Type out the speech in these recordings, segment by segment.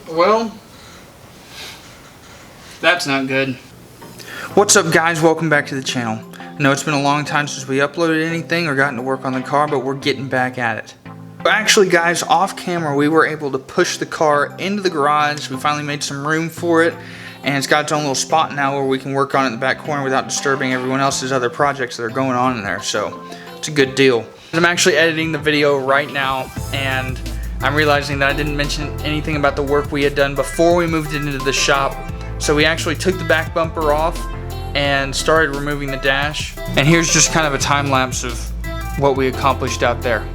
Well, that's not good. What's up, guys? Welcome back to the channel. I know it's been a long time since we uploaded anything or gotten to work on the car, but we're getting back at it. Actually, guys, off camera we were able to push the car into the garage. We finally made some room for it, and it's got its own little spot now where we can work on it in the back corner without disturbing everyone else's other projects that are going on in there, so it's a good deal. I'm actually editing the video right now, and I'm realizing that I didn't mention anything about the work we had done before we moved it into the shop. So we actually took the back bumper off and started removing the dash, and here's just kind of a time lapse of what we accomplished out there.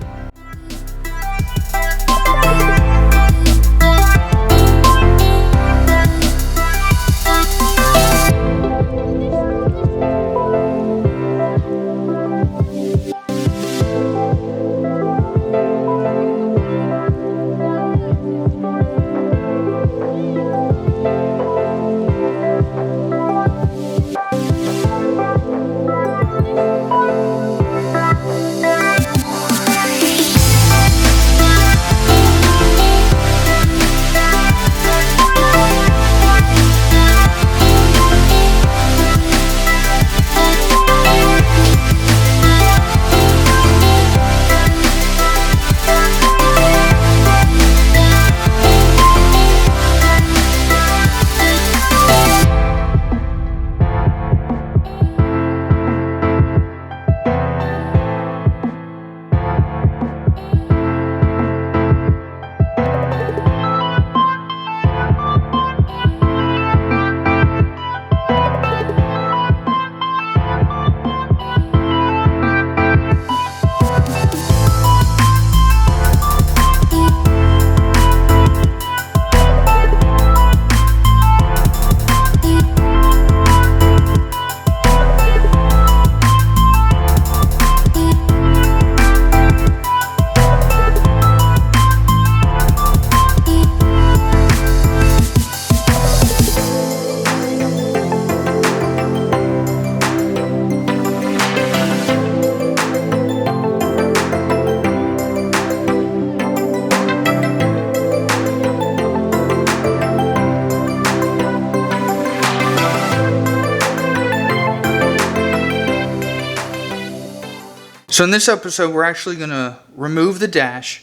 So in this episode, we're actually going to remove the dash,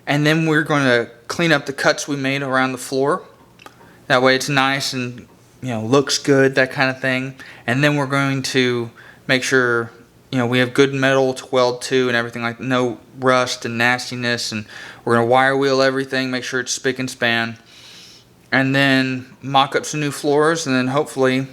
and then we're going to clean up the cuts we made around the floor. That way it's nice and, you know, looks good, that kind of thing. And then we're going to make sure, you know, we have good metal to weld to and everything, like no rust and nastiness. And we're going to wire wheel everything, make sure it's spick and span. And then mock up some new floors, and then hopefully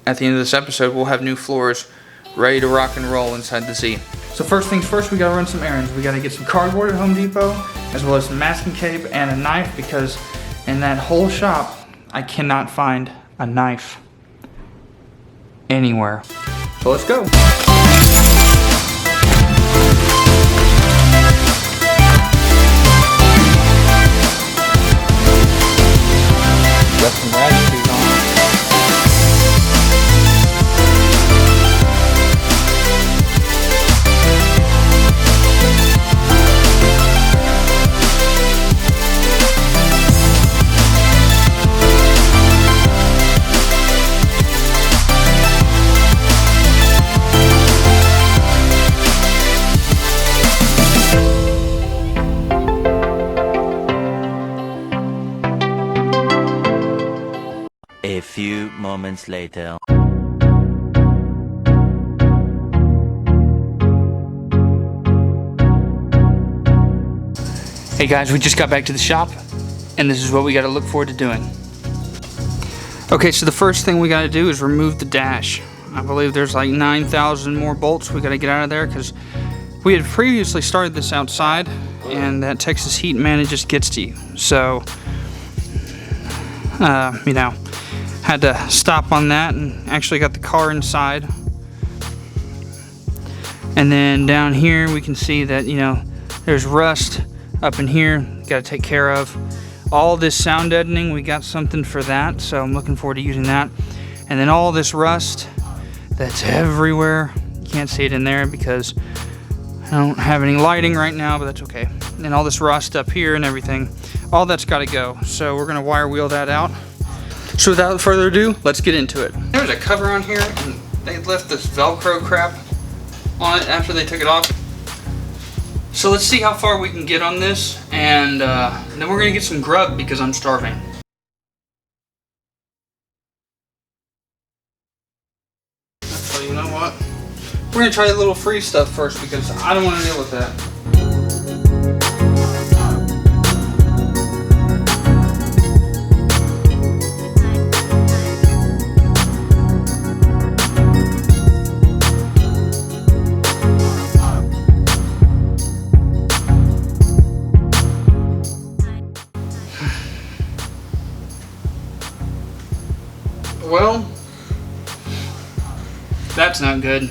at the end of this episode we'll have new floors ready to rock and roll inside the Z. So first things first, we gotta run some errands. We gotta get some cardboard at Home Depot, as well as some masking tape and a knife, because in that whole shop, I cannot find a knife anywhere. So let's go. Got some rag shoes on. A few moments later. Hey guys, we just got back to the shop, and this is what we got to look forward to doing. Okay, so the first thing we got to do is remove the dash. I believe there's like 9,000 more bolts we got to get out of there, because we had previously started this outside, and that Texas heat, man, it just gets to you. So, you know, had to stop on that and actually got the car inside. And then down here we can see that, you know, there's rust up in here, got to take care of. All this sound deadening, we got something for that, so I'm looking forward to using that. And then all this rust that's everywhere, you can't see it in there because don't have any lighting right now, but that's okay. And all this rust up here and everything, all that's got to go. So we're gonna wire wheel that out. So without further ado, let's get into it. There's a cover on here, and they left this Velcro crap on it after they took it off. So let's see how far we can get on this, and then we're gonna get some grub because I'm starving. So you know what? We're gonna try the little free stuff first because I don't want to deal with that. Well, that's not good.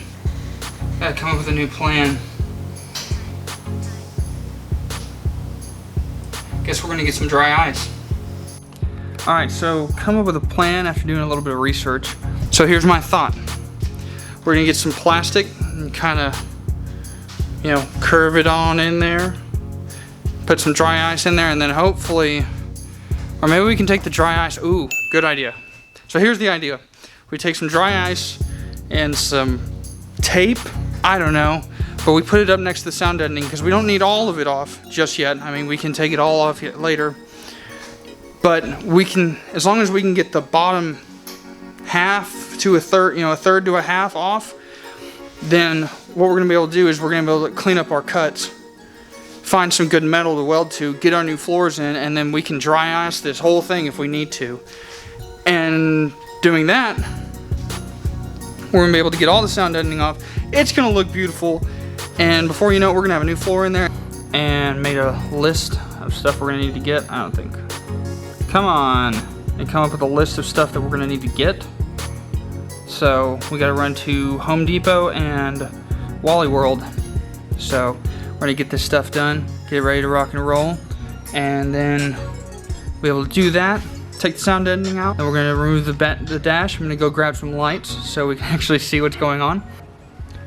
Gotta come up with a new plan. Guess we're gonna get some dry ice. Alright, so come up with a plan after doing a little bit of research. So here's my thought. We're gonna get some plastic and kinda, curve it on in there. Put some dry ice in there, and then hopefully, or maybe we can take the dry ice. Ooh, good idea. So here's the idea. We take some dry ice and some tape, I don't know, but we put it up next to the sound deadening because we don't need all of it off just yet. I mean, we can take it all off later, but we can, as long as we can get the bottom half to a third, a third to a half off, then what we're gonna be able to do is we're gonna be able to clean up our cuts, find some good metal to weld to, get our new floors in, and then we can dry ice this whole thing if we need to. And doing that, we're gonna be able to get all the sound deadening off. It's gonna look beautiful, and before you know it, we're gonna have a new floor in there. And made a list of stuff we're gonna need to get. I don't think. Come on, and come up with a list of stuff that we're gonna need to get. So we gotta run to Home Depot and Wally World. So we're gonna get this stuff done, get ready to rock and roll, and then be able to do that. Take the sound deadening out, and we're going to remove the dash. I'm going to go grab some lights so we can actually see what's going on.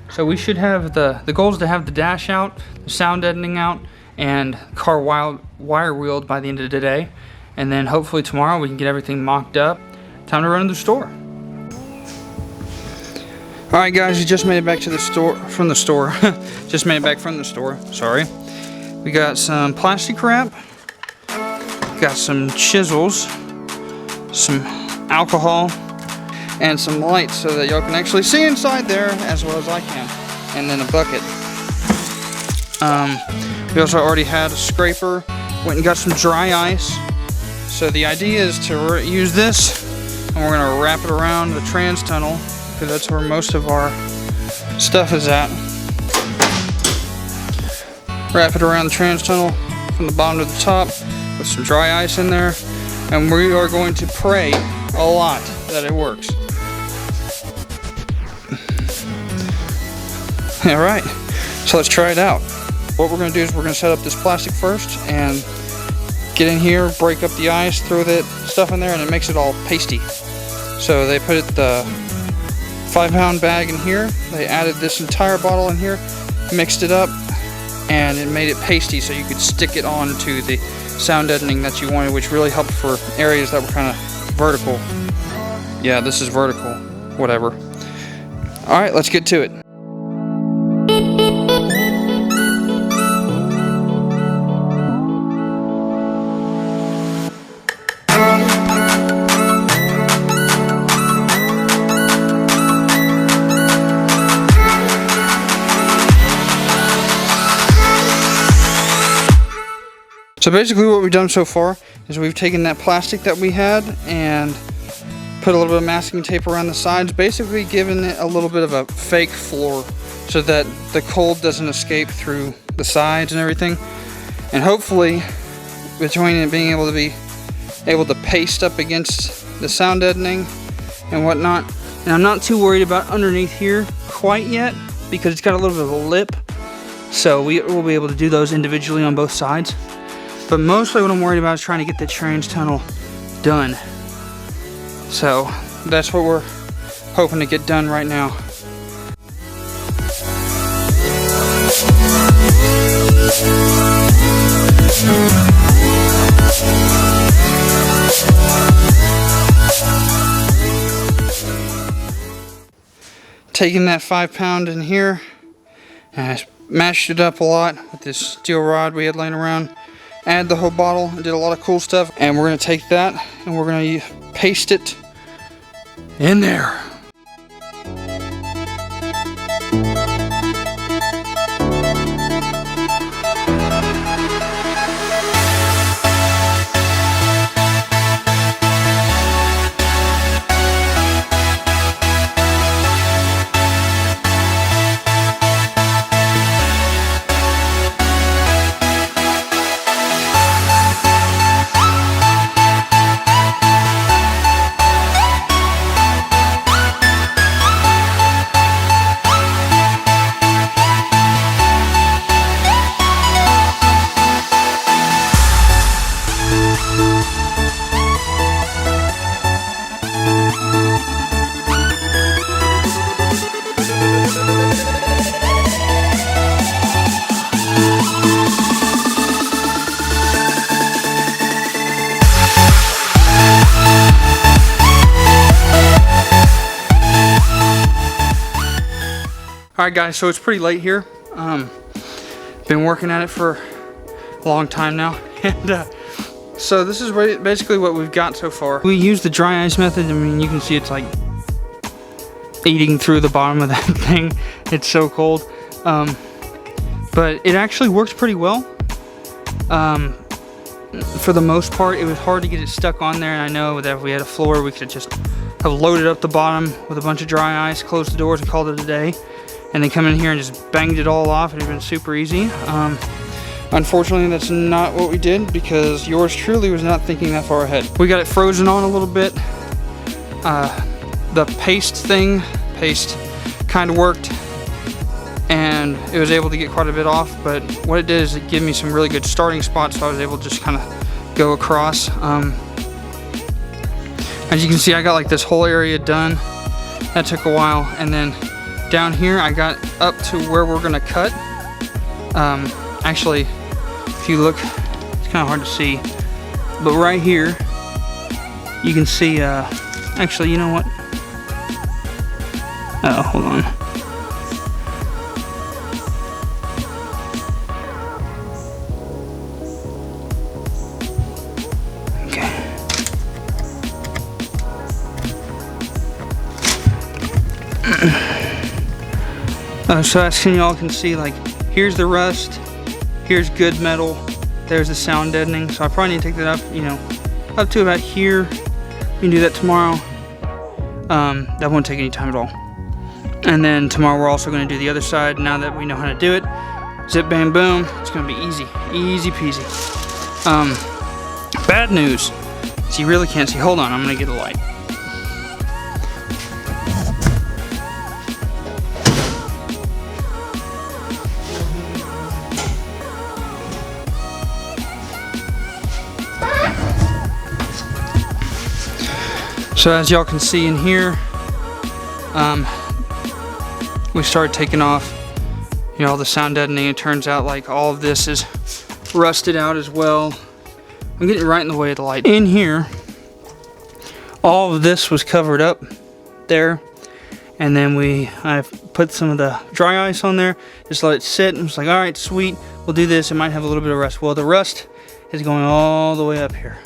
So we should have the goal is to have the dash out, the sound deadening out, and car wire wheeled by the end of the day. And then hopefully tomorrow we can get everything mocked up. Time to run to the store. Alright guys, we just made it back to the store, just made it back from the store, sorry. We got some plastic wrap, got some chisels, some alcohol, and some lights so that y'all can actually see inside there as well as I can, and then a bucket. We also already had a scraper, went and got some dry ice. So the idea is to use this, and we're going to wrap it around the trans tunnel because that's where most of our stuff is at. Wrap it around the trans tunnel from the bottom to the top with some dry ice in there. And we are going to pray a lot that it works. Alright, so let's try it out. What we're going to do is we're going to set up this plastic first and get in here, break up the ice, throw that stuff in there, and it makes it all pasty. So they put the 5-pound bag in here, they added this entire bottle in here, mixed it up, and it made it pasty so you could stick it onto the sound deadening that you wanted, which really helped for areas that were kind of vertical. Yeah, this is vertical, whatever. Alright, let's get to it. So basically what we've done so far is we've taken that plastic that we had and put a little bit of masking tape around the sides, basically giving it a little bit of a fake floor so that the cold doesn't escape through the sides and everything. And hopefully, between it being able to paste up against the sound deadening and whatnot, and I'm not too worried about underneath here quite yet because it's got a little bit of a lip, so we will be able to do those individually on both sides. But mostly what I'm worried about is trying to get the trans tunnel done. So that's what we're hoping to get done right now. Taking that 5-pound in here, and I mashed it up a lot with this steel rod we had laying around. Add the whole bottle, did a lot of cool stuff, and we're gonna take that and we're gonna paste it in there. Alright guys, so it's pretty late here. Been working at it for a long time now. And so this is basically what we've got so far. We use the dry ice method. I mean, you can see it's like eating through the bottom of that thing. It's so cold. But it actually works pretty well. For the most part, it was hard to get it stuck on there. And I know that if we had a floor, we could just have loaded up the bottom with a bunch of dry ice, closed the doors and called it a day. And then come in here and just banged it all off. It would have been super easy. Unfortunately, that's not what we did because yours truly was not thinking that far ahead. We got it frozen on a little bit. The paste kind of worked and it was able to get quite a bit off, but what it did is it gave me some really good starting spots, so I was able to just kind of go across. As you can see, I got like this whole area done. That took a while, and then down here I got up to where we're gonna cut. Actually, if you look, it's kind of hard to see, but right here you can see, actually, you know what? Oh, hold on. So as y'all can see, like, here's the rust, here's good metal, there's the sound deadening. So I probably need to take that up, you know, up to about here. We can do that tomorrow. That won't take any time at all. And then tomorrow we're also going to do the other side. Now that we know how to do it, zip, bam, boom, it's going to be easy, easy peasy. Bad news, so you really can't see. Hold on, I'm going to get a light. So as y'all can see in here, we started taking off, you know, all the sound deadening. It turns out like all of this is rusted out as well. I'm getting right in the way of the light. In here, all of this was covered up there, and then I put some of the dry ice on there, just let it sit, and it's like, all right, sweet, we'll do this. It might have a little bit of rust. Well, the rust is going all the way up here,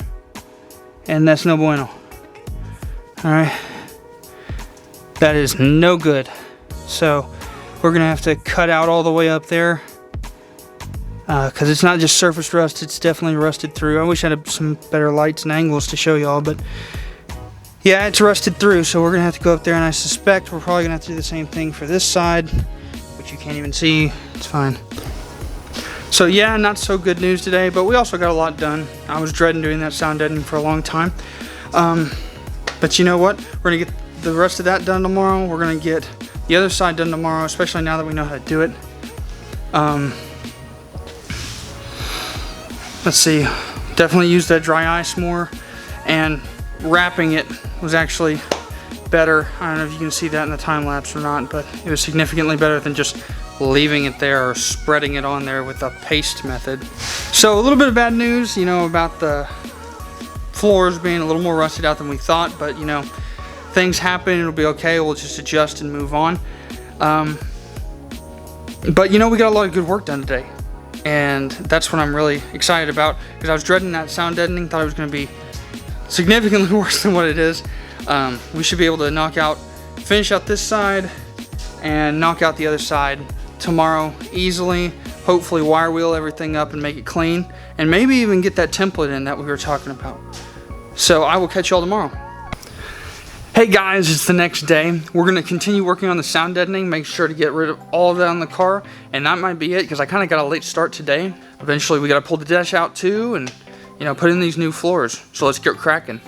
and that's no bueno. All right, that is no good. So we're gonna have to cut out all the way up there because it's not just surface rust, it's definitely rusted through. I wish I had some better lights and angles to show y'all, but yeah, it's rusted through. So we're gonna have to go up there, and I suspect we're probably gonna have to do the same thing for this side, which you can't even see. It's fine. So yeah, not so good news today, but we also got a lot done. I was dreading doing that sound deadening for a long time. But you know what? We're gonna get the rest of that done tomorrow. We're gonna get the other side done tomorrow, especially now that we know how to do it. Let's see, definitely use that dry ice more, and wrapping it was actually better. I don't know if you can see that in the time lapse or not, but it was significantly better than just leaving it there or spreading it on there with a paste method. So a little bit of bad news, you know, about the floors being a little more rusted out than we thought, but you know, things happen, it'll be okay, we'll just adjust and move on. But you know, we got a lot of good work done today, and that's what I'm really excited about, because I was dreading that sound deadening, thought it was going to be significantly worse than what it is. We should be able to finish out this side and knock out the other side tomorrow easily. Hopefully wire wheel everything up and make it clean, and maybe even get that template in that we were talking about. So I will catch y'all tomorrow. Hey guys, it's the next day. We're going to continue working on the sound deadening, make sure to get rid of all of that on the car, and that might be it, because I kind of got a late start today. Eventually we got to pull the dash out too, and you know, put in these new floors. So let's get cracking.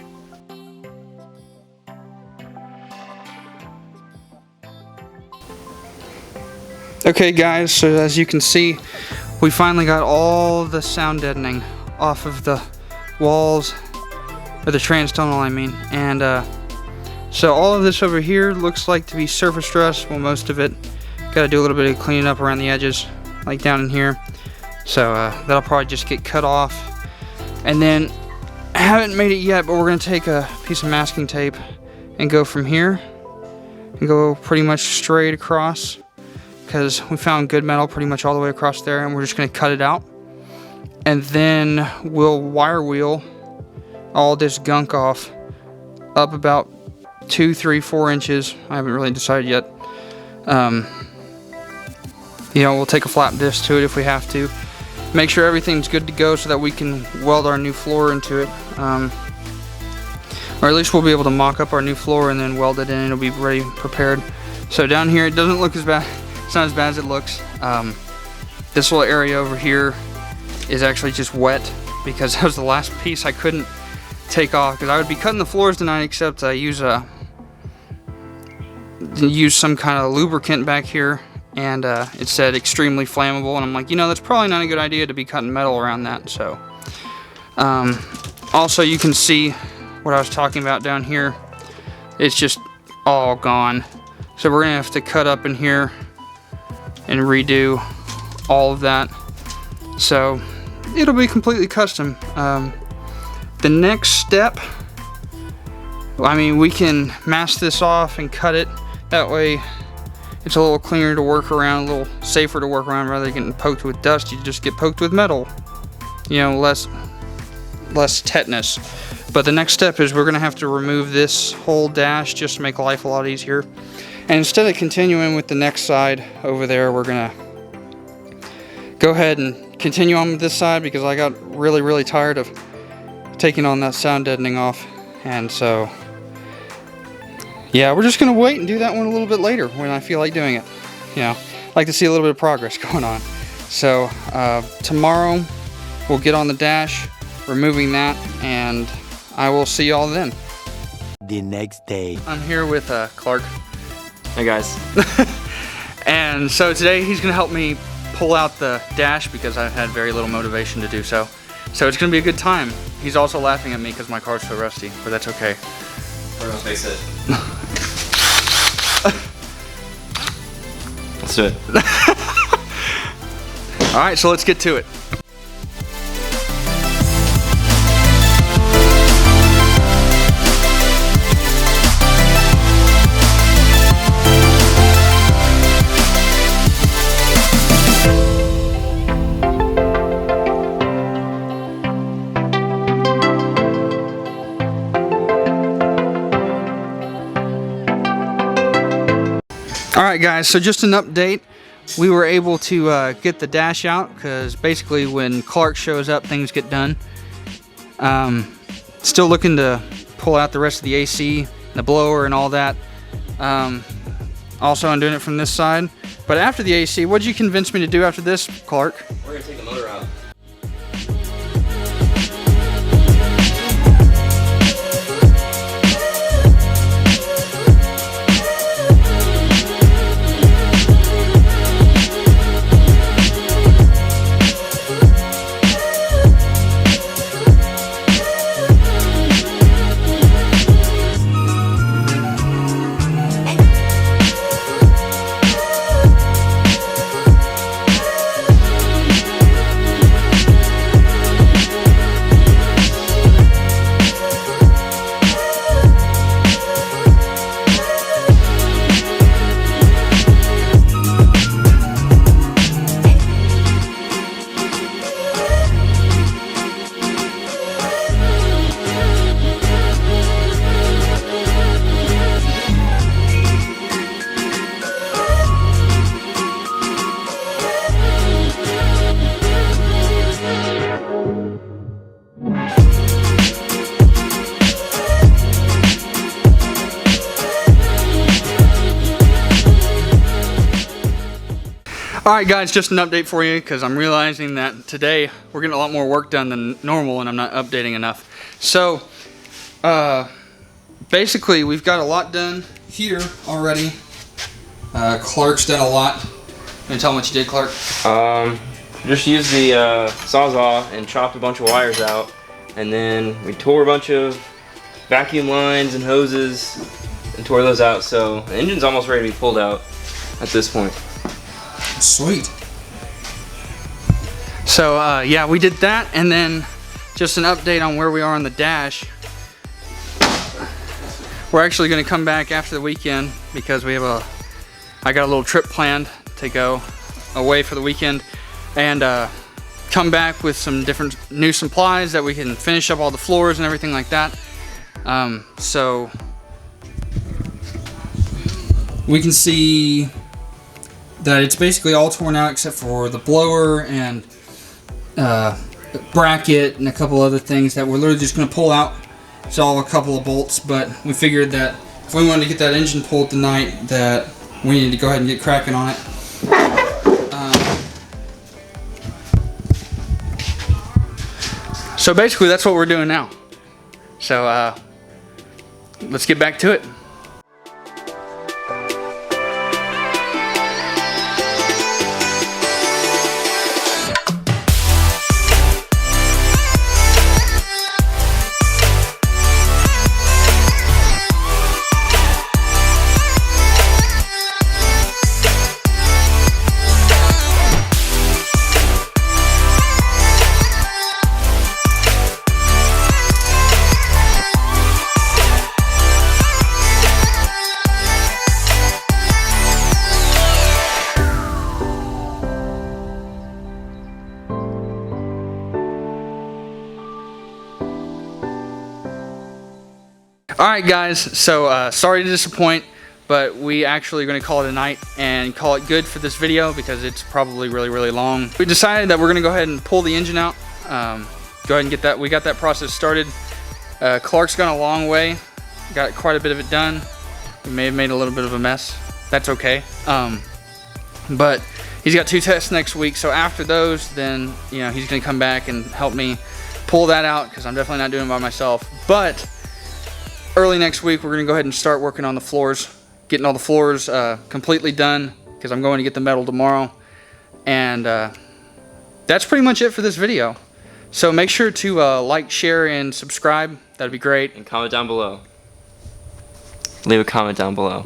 Okay guys, so as you can see, we finally got all the sound deadening off of the walls, or the trans-tunnel I mean, and so all of this over here looks like to be surface rust. Well, most of it. Got to do a little bit of cleaning up around the edges, like down in here. So that'll probably just get cut off. And then, I haven't made it yet, but we're going to take a piece of masking tape and go from here and go pretty much straight across, because we found good metal pretty much all the way across there, and we're just going to cut it out. And then we'll wire wheel all this gunk off up about 2, 3, 4 inches. I haven't really decided yet. You know, we'll take a flat disc to it if we have to. Make sure everything's good to go so that we can weld our new floor into it. Or at least we'll be able to mock up our new floor and then weld it in, and it'll be ready, prepared. So down here, it doesn't look as bad. It's not as bad as it looks. This little area over here is actually just wet, because that was the last piece I couldn't take off, because I would be cutting the floors tonight, except I use some kind of lubricant back here, and it said extremely flammable, and I'm like, you know, that's probably not a good idea to be cutting metal around that. So also you can see what I was talking about down here. It's just all gone, so we're gonna have to cut up in here and redo all of that, so it'll be completely custom. The next step, I mean, we can mask this off and cut it. That way it's a little cleaner to work around, a little safer to work around. Rather than getting poked with dust, you just get poked with metal. You know, less tetanus. But the next step is we're gonna have to remove this whole dash just to make life a lot easier. And instead of continuing with the next side over there, we're gonna go ahead and continue on with this side, because I got really tired of taking on that sound deadening off. And so yeah, we're just gonna wait and do that one a little bit later when I feel like doing it. You know, I like to see a little bit of progress going on. So tomorrow we'll get on the dash, removing that, and I will see y'all then. The next day. I'm here with Clark. Hey guys. And so today he's gonna help me pull out the dash, because I've had very little motivation to do so. So it's gonna be a good time. He's also laughing at me because my car's so rusty, but that's okay. Let's face it. Let's do it. Alright, so let's get to it. Alright guys, so just an update. We were able to get the dash out, because basically when Clark shows up, things get done. Still looking to pull out the rest of the AC, the blower and all that. Also I'm doing it from this side. But after the AC, what did you convince me to do after this, Clark? We're gonna take the motor out. Alright guys, just an update for you because I'm realizing that today we're getting a lot more work done than normal and I'm not updating enough. So, basically we've got a lot done here already. Clark's done a lot. Can you tell him what you did, Clark? Just used the Sawzall and chopped a bunch of wires out, and then we tore a bunch of vacuum lines and hoses and tore those out, so the engine's almost ready to be pulled out at this point. Sweet. So yeah, we did that, and then just an update on where we are on the dash. We're actually going to come back after the weekend because we have I got a little trip planned to go away for the weekend, and come back with some different new supplies that we can finish up all the floors and everything like that. So we can see that it's basically all torn out except for the blower and bracket and a couple other things that we're literally just going to pull out. It's all a couple of bolts, but we figured that if we wanted to get that engine pulled tonight, that we needed to go ahead and get cracking on it. So basically that's what we're doing now. So let's get back to it. Alright guys, so sorry to disappoint, but we actually are going to call it a night and call it good for this video because it's probably really long. We decided that we're going to go ahead and pull the engine out, go ahead and get that, we got that process started. Clark's gone a long way, got quite a bit of it done. We may have made a little bit of a mess, that's okay. But he's got 2 tests next week, so after those, then you know he's going to come back and help me pull that out because I'm definitely not doing it by myself. But early next week, we're going to go ahead and start working on the floors, getting all the floors completely done because I'm going to get the metal tomorrow. And that's pretty much it for this video. So make sure to like, share, and subscribe. That'd be great. And comment down below. Leave a comment down below.